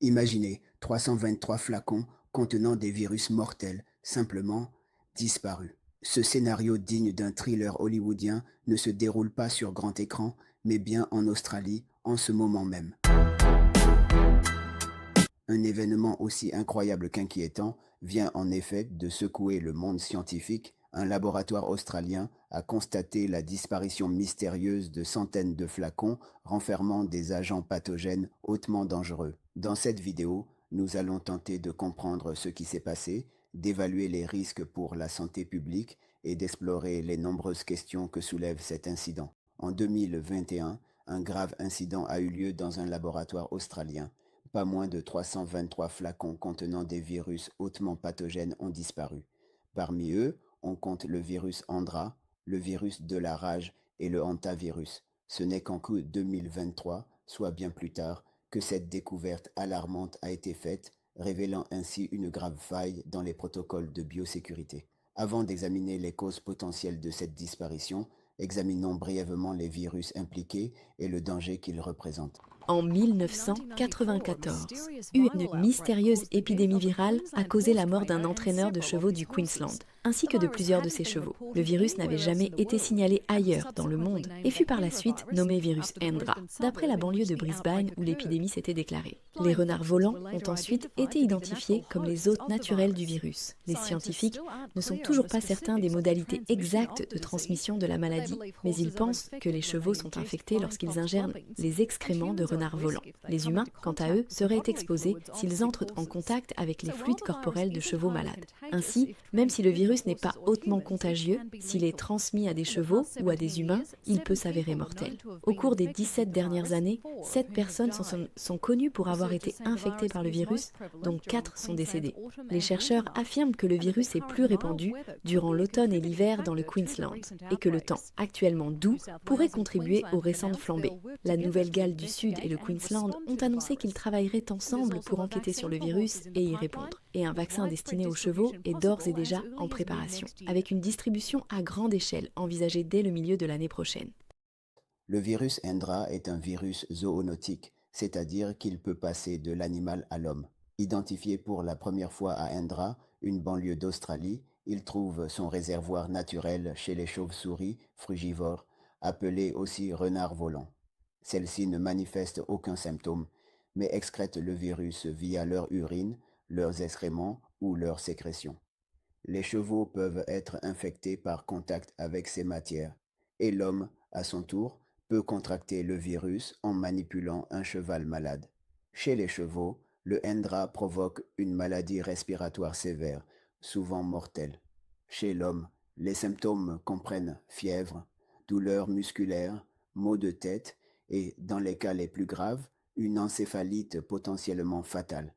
Imaginez 323 flacons contenant des virus mortels, simplement disparus. Ce scénario digne d'un thriller hollywoodien ne se déroule pas sur grand écran, mais bien en Australie, en ce moment même. Un événement aussi incroyable qu'inquiétant vient en effet de secouer le monde scientifique. Un laboratoire australien a constaté la disparition mystérieuse de centaines de flacons renfermant des agents pathogènes hautement dangereux. Dans cette vidéo, nous allons tenter de comprendre ce qui s'est passé, d'évaluer les risques pour la santé publique et d'explorer les nombreuses questions que soulève cet incident. En 2021, un grave incident a eu lieu dans un laboratoire australien. Pas moins de 323 flacons contenant des virus hautement pathogènes ont disparu. Parmi eux, on compte le virus Andra, le virus de la rage et le hantavirus. Ce n'est qu'en 2023, soit bien plus tard, que cette découverte alarmante a été faite, révélant ainsi une grave faille dans les protocoles de biosécurité. Avant d'examiner les causes potentielles de cette disparition, examinons brièvement les virus impliqués et le danger qu'ils représentent. En 1994, une mystérieuse épidémie virale a causé la mort d'un entraîneur de chevaux du Queensland, ainsi que de plusieurs de ses chevaux. Le virus n'avait jamais été signalé ailleurs dans le monde et fut par la suite nommé virus Endra, d'après la banlieue de Brisbane où l'épidémie s'était déclarée. Les renards volants ont ensuite été identifiés comme les hôtes naturels du virus. Les scientifiques ne sont toujours pas certains des modalités exactes de transmission de la maladie, mais ils pensent que les chevaux sont infectés lorsqu'ils ingèrent les excréments de renards volants. Les humains, quant à eux, seraient exposés s'ils entrent en contact avec les fluides corporels de chevaux malades. Ainsi, même si le virus n'est pas hautement contagieux, s'il est transmis à des chevaux ou à des humains, il peut s'avérer mortel. Au cours des 17 dernières années, 7 personnes sont connues pour avoir été infectées par le virus, dont 4 sont décédées. Les chercheurs affirment que le virus est plus répandu durant l'automne et l'hiver dans le Queensland et que le temps actuellement doux pourrait contribuer aux récentes flambées. La Nouvelle-Galles du Sud et le Queensland ont annoncé qu'ils travailleraient ensemble pour enquêter sur le virus et y répondre. Et un vaccin destiné aux chevaux est d'ores et déjà en préparation, avec une distribution à grande échelle envisagée dès le milieu de l'année prochaine. Le virus Endra est un virus zoonotique, c'est-à-dire qu'il peut passer de l'animal à l'homme. Identifié pour la première fois à Endra, une banlieue d'Australie, il trouve son réservoir naturel chez les chauves-souris frugivores, appelées aussi renards volants. Celles-ci ne manifestent aucun symptôme, mais excrètent le virus via leur urine, leurs excréments ou leurs sécrétions. Les chevaux peuvent être infectés par contact avec ces matières, et l'homme, à son tour, peut contracter le virus en manipulant un cheval malade. Chez les chevaux, le Hendra provoque une maladie respiratoire sévère, souvent mortelle. Chez l'homme, les symptômes comprennent fièvre, douleurs musculaires, maux de tête et, dans les cas les plus graves, une encéphalite potentiellement fatale.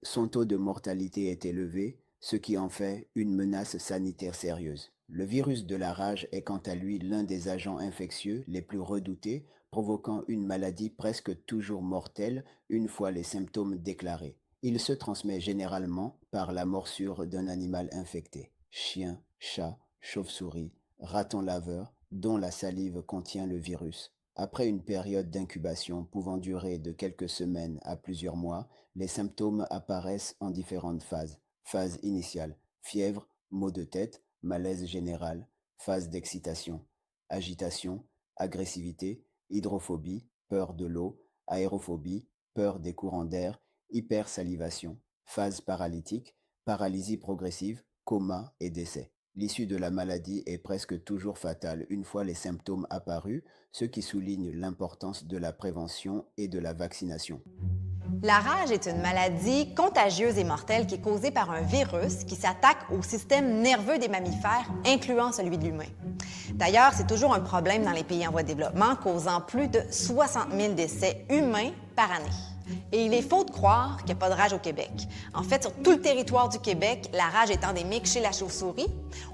Son taux de mortalité est élevé, ce qui en fait une menace sanitaire sérieuse. Le virus de la rage est quant à lui l'un des agents infectieux les plus redoutés, provoquant une maladie presque toujours mortelle une fois les symptômes déclarés. Il se transmet généralement par la morsure d'un animal infecté. Chien, chat, chauve-souris, raton laveur, dont la salive contient le virus. Après une période d'incubation pouvant durer de quelques semaines à plusieurs mois, les symptômes apparaissent en différentes phases. Phase initiale, fièvre, maux de tête, malaise général. Phase d'excitation, agitation, agressivité, hydrophobie, peur de l'eau, aérophobie, peur des courants d'air, hypersalivation. Phase paralytique, paralysie progressive, coma et décès. L'issue de la maladie est presque toujours fatale une fois les symptômes apparus, ce qui souligne l'importance de la prévention et de la vaccination. La rage est une maladie contagieuse et mortelle qui est causée par un virus qui s'attaque au système nerveux des mammifères, incluant celui de l'humain. D'ailleurs, c'est toujours un problème dans les pays en voie de développement, causant plus de 60 000 décès humains par année. Et il est faux de croire qu'il n'y a pas de rage au Québec. En fait, sur tout le territoire du Québec, la rage est endémique chez la chauve-souris.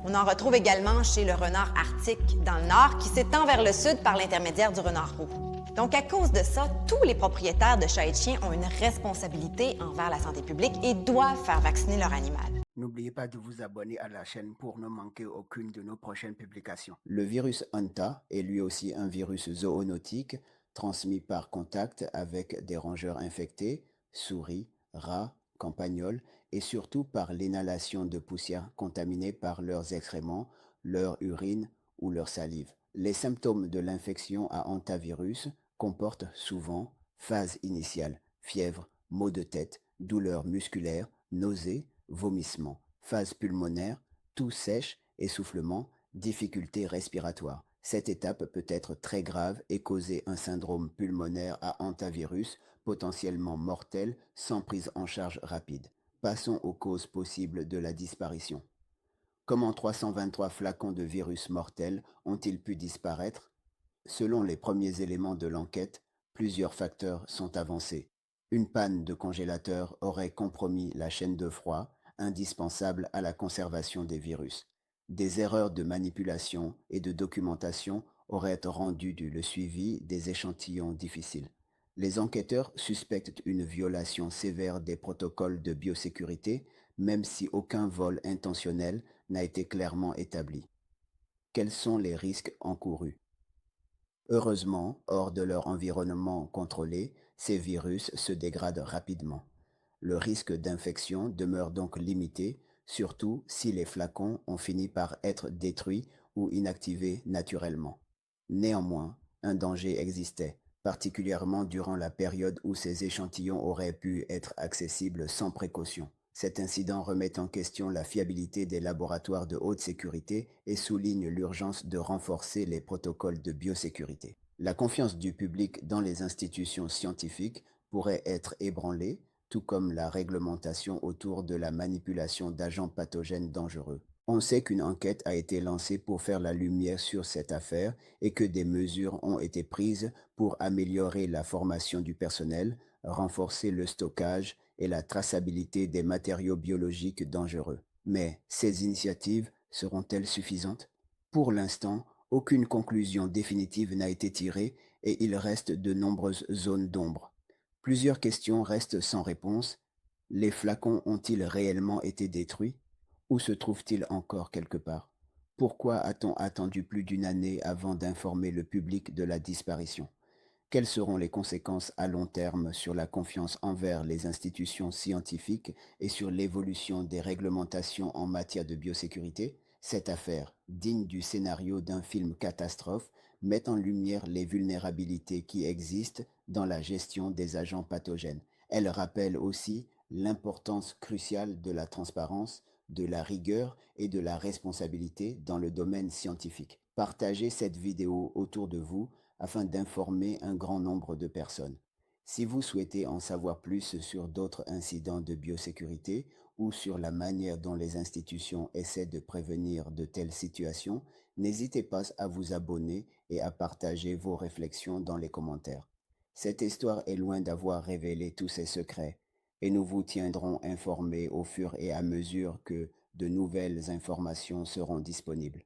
On en retrouve également chez le renard arctique dans le nord, qui s'étend vers le sud par l'intermédiaire du renard roux. Donc, à cause de ça, tous les propriétaires de chats et de chiens ont une responsabilité envers la santé publique et doivent faire vacciner leur animal. N'oubliez pas de vous abonner à la chaîne pour ne manquer aucune de nos prochaines publications. Le virus Hanta est lui aussi un virus zoonotique transmis par contact avec des rongeurs infectés, souris, rats, campagnols et surtout par l'inhalation de poussières contaminées par leurs excréments, leur urine ou leur salive. Les symptômes de l'infection à hantavirus comportent souvent phase initiale, fièvre, maux de tête, douleurs musculaires, nausées, vomissements, phase pulmonaire, toux sèche, essoufflement, difficultés respiratoires. Cette étape peut être très grave et causer un syndrome pulmonaire à hantavirus potentiellement mortel sans prise en charge rapide. Passons aux causes possibles de la disparition. Comment 323 flacons de virus mortels ont-ils pu disparaître? Selon les premiers éléments de l'enquête, plusieurs facteurs sont avancés. Une panne de congélateur aurait compromis la chaîne de froid, indispensable à la conservation des virus. Des erreurs de manipulation et de documentation auraient rendu le suivi des échantillons difficile. Les enquêteurs suspectent une violation sévère des protocoles de biosécurité, même si aucun vol intentionnel n'a été clairement établi. Quels sont les risques encourus? Heureusement, hors de leur environnement contrôlé, ces virus se dégradent rapidement. Le risque d'infection demeure donc limité, surtout si les flacons ont fini par être détruits ou inactivés naturellement. Néanmoins, un danger existait, particulièrement durant la période où ces échantillons auraient pu être accessibles sans précaution. Cet incident remet en question la fiabilité des laboratoires de haute sécurité et souligne l'urgence de renforcer les protocoles de biosécurité. La confiance du public dans les institutions scientifiques pourrait être ébranlée, tout comme la réglementation autour de la manipulation d'agents pathogènes dangereux. On sait qu'une enquête a été lancée pour faire la lumière sur cette affaire et que des mesures ont été prises pour améliorer la formation du personnel, renforcer le stockage et la traçabilité des matériaux biologiques dangereux. Mais ces initiatives seront-elles suffisantes? Pour l'instant, aucune conclusion définitive n'a été tirée et il reste de nombreuses zones d'ombre. Plusieurs questions restent sans réponse. Les flacons ont-ils réellement été détruits? Où se trouvent-ils encore quelque part? Pourquoi a-t-on attendu plus d'une année avant d'informer le public de la disparition? Quelles seront les conséquences à long terme sur la confiance envers les institutions scientifiques et sur l'évolution des réglementations en matière de biosécurité? Cette affaire, digne du scénario d'un film catastrophe, met en lumière les vulnérabilités qui existent dans la gestion des agents pathogènes. Elle rappelle aussi l'importance cruciale de la transparence, de la rigueur et de la responsabilité dans le domaine scientifique. Partagez cette vidéo autour de vous afin d'informer un grand nombre de personnes. Si vous souhaitez en savoir plus sur d'autres incidents de biosécurité ou sur la manière dont les institutions essaient de prévenir de telles situations, n'hésitez pas à vous abonner et à partager vos réflexions dans les commentaires. Cette histoire est loin d'avoir révélé tous ses secrets et nous vous tiendrons informés au fur et à mesure que de nouvelles informations seront disponibles.